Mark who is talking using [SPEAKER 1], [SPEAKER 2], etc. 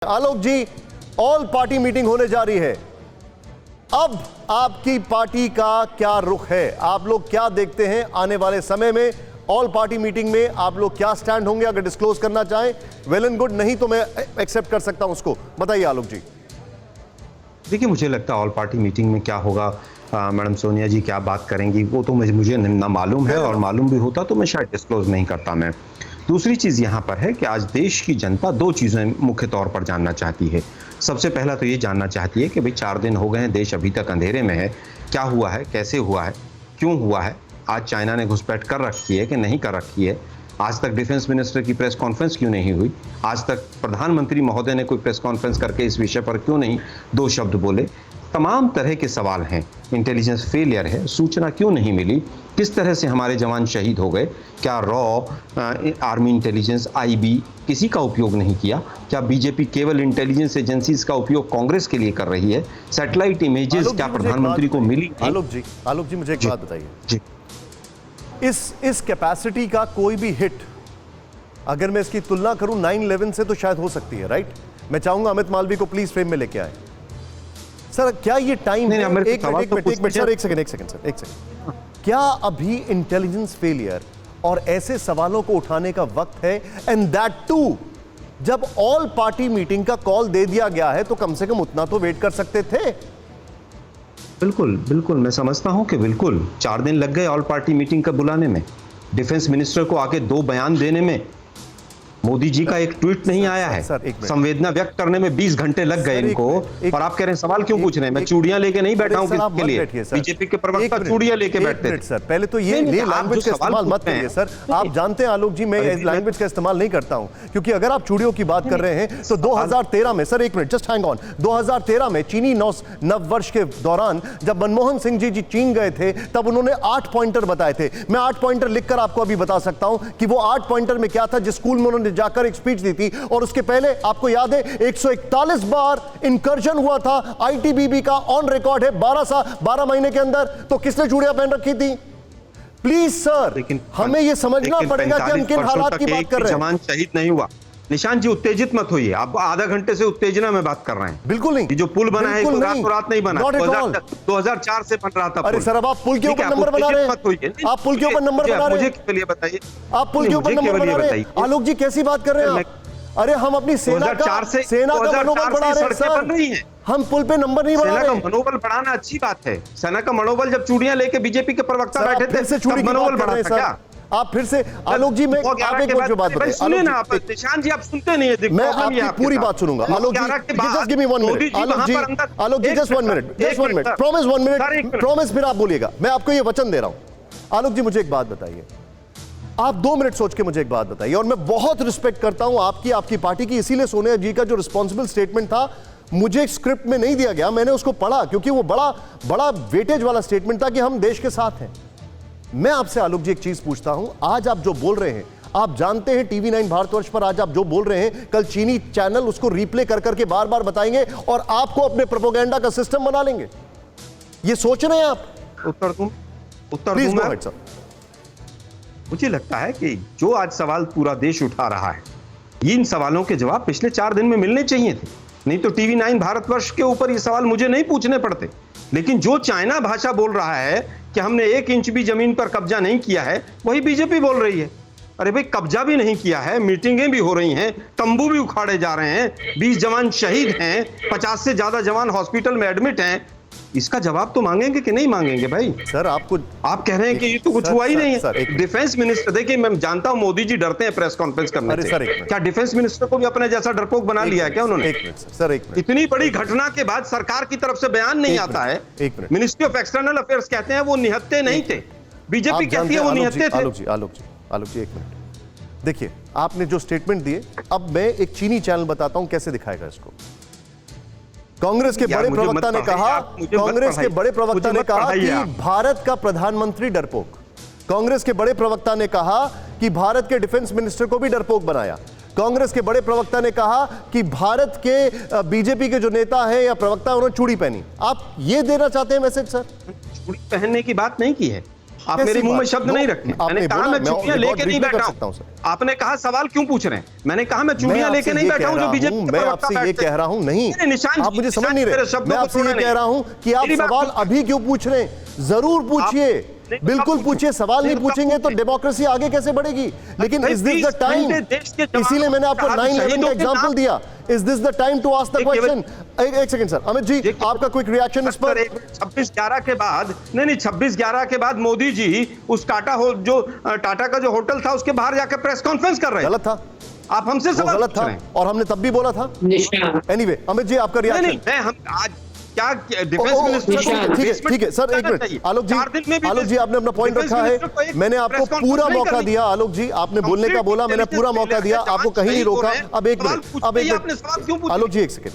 [SPEAKER 1] आलोक जी, all party meeting होने जा रही है। अब आपकी पार्टी का क्या रुख है? आप लोग क्या देखते हैं आने वाले समय में? ऑल पार्टी मीटिंग में आप लोग क्या स्टैंड होंगे? अगर डिस्क्लोज करना चाहें वेल एंड गुड, नहीं तो मैं एक्सेप्ट कर सकता हूं उसको। बताइए आलोक जी।
[SPEAKER 2] देखिए, मुझे लगता है ऑल पार्टी मीटिंग में क्या होगा, मैडम सोनिया जी क्या बात करेंगी वो तो मुझे ना मालूम है, और मालूम भी होता तो मैं शायद डिस्क्लोज नहीं करता। मैं दूसरी चीज यहाँ पर है कि आज देश की जनता दो चीजें मुख्य तौर पर जानना चाहती है। सबसे पहला तो ये जानना चाहती है कि भाई 4 दिन हो गए हैं, देश अभी तक अंधेरे में है, क्या हुआ है, कैसे हुआ है, क्यों हुआ है, आज चाइना ने घुसपैठ कर रखी है कि नहीं कर रखी है, आज तक डिफेंस मिनिस्टर की प्रेस कॉन्फ्रेंस क्यों नहीं हुई, आज तक प्रधानमंत्री महोदय ने कोई प्रेस कॉन्फ्रेंस करके इस विषय पर क्यों नहीं 2 शब्द बोले। तमाम तरह के सवाल हैं। इंटेलिजेंस फेलियर है, सूचना क्यों नहीं मिली, किस तरह से हमारे जवान शहीद हो गए, क्या आर्मी इंटेलिजेंस आईबी किसी का उपयोग नहीं किया, क्या बीजेपी केवल इंटेलिजेंस एजेंसीज का उपयोग कांग्रेस के लिए कर रही है, सैटेलाइट इमेजेस क्या प्रधानमंत्री को मिली?
[SPEAKER 1] आलोक जी मुझे एक बात बताइए, इस कैपेसिटी का कोई भी हिट अगर मैं इसकी तुलना करूं 9/11 से तो शायद हो सकती है, राइट? मैं चाहूंगा अमित मालवीय को प्लीज फ्रेम में लेके आए। सर क्या ये टाइम है? एक सेकंड। क्या अभी इंटेलिजेंस फेलियर और ऐसे सवालों को उठाने का वक्त है? एंड दैट टू जब ऑल पार्टी मीटिंग का कॉल दे दिया गया है तो कम से कम उतना तो वेट कर सकते थे।
[SPEAKER 2] बिल्कुल मैं समझता हूं कि बिल्कुल 4 दिन लग गए ऑल पार्टी मीटिंग का बुलाने में, डिफेंस मिनिस्टर को आके 2 बयान देने में, मोदी जी का एक ट्वीट नहीं आया है, संवेदना व्यक्त करने में 20 घंटे लग गए इनको, और आप कह रहे हैं सवाल क्यों पूछ रहे हैं? मैं चूड़ियां लेके नहीं बैठा हूं किसके लिए, बीजेपी के प्रवक्ता चूड़ियां लेके बैठते हैं।
[SPEAKER 1] सर पहले तो ये लैंग्वेज का इस्तेमाल मत करिए सर। आप जानते हैं आलोक जी, मैं इस लैंग्वेज का इस्तेमाल नहीं करता हूं, क्योंकि अगर आप चूड़ियों की बात कर रहे हैं तो 2013 में, सर एक मिनट जस्ट हैंग ऑन, 2013 में चीनी नव वर्ष के दौरान जब मनमोहन सिंह जी चीन गए थे तब उन्होंने 8 पॉइंटर बताए थे। मैं 8 पॉइंटर लिखकर आपको अभी बता सकता हूं कि वो 8 पॉइंटर में क्या था, जिस स्कूल में उन्होंने जाकर एक स्पीच दी थी। और उसके पहले आपको याद है 141 बार इंकर्जन हुआ था, आईटीबीपी का ऑन रिकॉर्ड है 12 महीने के अंदर। तो किसने चूड़ियां पहन रखी थी? प्लीज सर, हमें यह समझना पड़ेगा कि हम किन हालात की बात कर रहे हैं।
[SPEAKER 2] जवान शहीद नहीं हुआ। निशांत जी उत्तेजित मत होइए, आप आधा घंटे से उत्तेजना में बात कर रहे हैं।
[SPEAKER 1] बिल्कुल नहीं,
[SPEAKER 2] जो पुल बना है रात नहीं बना, 2004 से बन रहा था।
[SPEAKER 1] अरे सर अब आप पुल के ऊपर नंबर बना रहे हैं, आप पुल के ऊपर नंबर बना रहे हैं।
[SPEAKER 2] मुझे बताइए,
[SPEAKER 1] आप पुल के ऊपर नंबर बना रहे हैं। आलोक जी कैसी बात कर रहे हैं आप? अरे हम अपनी सेना का मनोबल बढ़ा रहे हैं सर, हम पुल पे नंबर नहीं बढ़ा रहे।
[SPEAKER 2] सेना का मनोबल बढ़ाना अच्छी बात है। सेना का मनोबल जब चूड़ियां लेके बीजेपी के प्रवक्ता बैठे थे तब मनोबल बढ़ा था क्या?
[SPEAKER 1] आप फिर से आलोक जी, मैं आप एक जो बात बताइए।
[SPEAKER 2] सुनिए ना आप, निशांत जी आप सुनते नहीं है।
[SPEAKER 1] मैं आपकी पूरी बात सुनूंगा। Alok ji just give me 1 minute. Alok ji just 1 minute, promise 1 minute, promise, फिर आप बोलिएगा। मैं आपको ये वचन दे रहा हूं। आलोक जी मुझे एक बात बताइए, आप 2 मिनट सोच के मुझे एक बात बताइए। और मैं बहुत रिस्पेक्ट करता हूं आपकी पार्टी की, इसीलिए सोनिया जी का जो रिस्पॉन्सिबल स्टेटमेंट था मुझे स्क्रिप्ट में नहीं दिया गया, मैंने उसको पढ़ा क्योंकि वो बड़ा वेटेज वाला स्टेटमेंट था कि हम देश के साथ हैं। मैं आपसे आलोक जी एक चीज पूछता हूं, आज आप जो बोल रहे हैं, आप जानते हैं टीवी 9 भारतवर्ष पर आज आप जो बोल रहे हैं, कल चीनी चैनल उसको रिप्ले कर करके बार बार बताएंगे और आपको अपने प्रोपेगेंडा का सिस्टम बना लेंगे। ये सोच रहे हैं आप?
[SPEAKER 2] उत्तर दूं। मुझे लगता है कि जो आज सवाल पूरा देश उठा रहा है, इन सवालों के जवाब पिछले 4 दिन में मिलने चाहिए थे। नहीं तो टीवी 9 भारतवर्ष के ऊपर ये सवाल मुझे नहीं पूछने पड़ते। लेकिन जो चाइना भाषा बोल रहा है कि हमने 1 इंच भी जमीन पर कब्जा नहीं किया है, वही बीजेपी बोल रही है। अरे भाई, कब्जा भी नहीं किया है, मीटिंगें भी हो रही हैं, तंबू भी उखाड़े जा रहे हैं, 20 जवान शहीद हैं, 50 से ज्यादा जवान हॉस्पिटल में एडमिट हैं। इसका जवाब तो मांगेंगे कि नहीं मांगेंगे भाई?
[SPEAKER 1] सर आप
[SPEAKER 2] कह रहे हैं कि ये तो कुछ हुआ ही नहीं है। डिफेंस मिनिस्टर, देखिए मैं जानता हूं मोदी जी डरते हैं प्रेस कॉन्फ्रेंस करने से। क्या डिफेंस मिनिस्टर को भी अपने जैसा डरपोक बना लिया है क्या उन्होंने? इतनी बड़ी घटना के बाद सरकार की तरफ से बयान नहीं आता है। मिनिस्ट्री ऑफ एक्सटर्नल अफेयर्स कहते हैं वो निहत्थे नहीं थे, बीजेपी कहती है वो निहत्थे थे।
[SPEAKER 1] आलोक जी एक मिनट देखिए, आपने जो स्टेटमेंट दिए, अब मैं एक चीनी चैनल बताता हूं कैसे दिखाएगा इसको। कांग्रेस के बड़े प्रवक्ता ने कहा कि भारत का प्रधानमंत्री डरपोक। कांग्रेस के बड़े प्रवक्ता ने कहा कि भारत के डिफेंस मिनिस्टर को भी डरपोक बनाया। कांग्रेस के बड़े प्रवक्ता ने कहा कि भारत के बीजेपी के जो नेता है या प्रवक्ता उन्होंने चूड़ी पहनी। आप ये देना चाहते हैं मैसेज? सर
[SPEAKER 2] चूड़ी पहनने की बात नहीं की है, आप
[SPEAKER 1] कैसी
[SPEAKER 2] मेरे मुंह में
[SPEAKER 1] बात?
[SPEAKER 2] शब्द
[SPEAKER 1] नो,
[SPEAKER 2] नहीं रखते।
[SPEAKER 1] आपने
[SPEAKER 2] मैंने कहा
[SPEAKER 1] बोला,
[SPEAKER 2] मैं
[SPEAKER 1] मैं
[SPEAKER 2] चुड़ियां
[SPEAKER 1] रिकॉर्ड
[SPEAKER 2] लेके नहीं
[SPEAKER 1] रीड कर
[SPEAKER 2] बैठा
[SPEAKER 1] सकता हूं,
[SPEAKER 2] हूं।
[SPEAKER 1] सर।
[SPEAKER 2] आपने कहा सवाल क्यों पूछ रहे हैं? मैंने कहा मैं चुड़ियां लेके नहीं बैठा हूं जो बीजेपी
[SPEAKER 1] मैं आपसे ये कह रहा हूं नहीं, आप मुझे समझ नहीं रहे। मैं आपसे ये कह रहा हूं कि आप सवाल अभी क्यों पूछ रहे हैं? जरूर पूछिए, बिल्कुल पूछिए। सवाल नहीं पूछेंगे तो डेमोक्रेसी आगे कैसे बढ़ेगी? लेकिन इज दिस द टाइम? इसीलिए मैंने आपको 9/11 का एग्जांपल दिया। Is this the time to ask the question? एक सेकंड सर, अमित जी आपका क्विक रिएक्शन इस पर।
[SPEAKER 2] 26/11 के बाद नहीं 26/11 के बाद मोदी जी उस टाटा का जो होटल था उसके बाहर जाकर प्रेस कॉन्फ्रेंस कर रहे हैं।
[SPEAKER 1] गलत था,
[SPEAKER 2] आप हमसे
[SPEAKER 1] वो
[SPEAKER 2] सवाल
[SPEAKER 1] गलत
[SPEAKER 2] पूछ
[SPEAKER 1] था
[SPEAKER 2] रहे हैं।
[SPEAKER 1] और हमने तब भी बोला था। एनीवे अमित जी आपका
[SPEAKER 2] नहीं
[SPEAKER 1] रिएक्शन।
[SPEAKER 2] मैं हम आज क्या डिफेंस मिनिस्टर
[SPEAKER 1] ठीक है सर, एक मिनट। आलोक जी, आलोक जी आपने अपना पॉइंट रखा है, मैंने आपको पूरा मौका दिया। आलोक जी आपने बोलने का बोला, मैंने पूरा मौका दिया, आपको कहीं नहीं रोका। अब एक मिनट, आलोक जी एक सेकंड,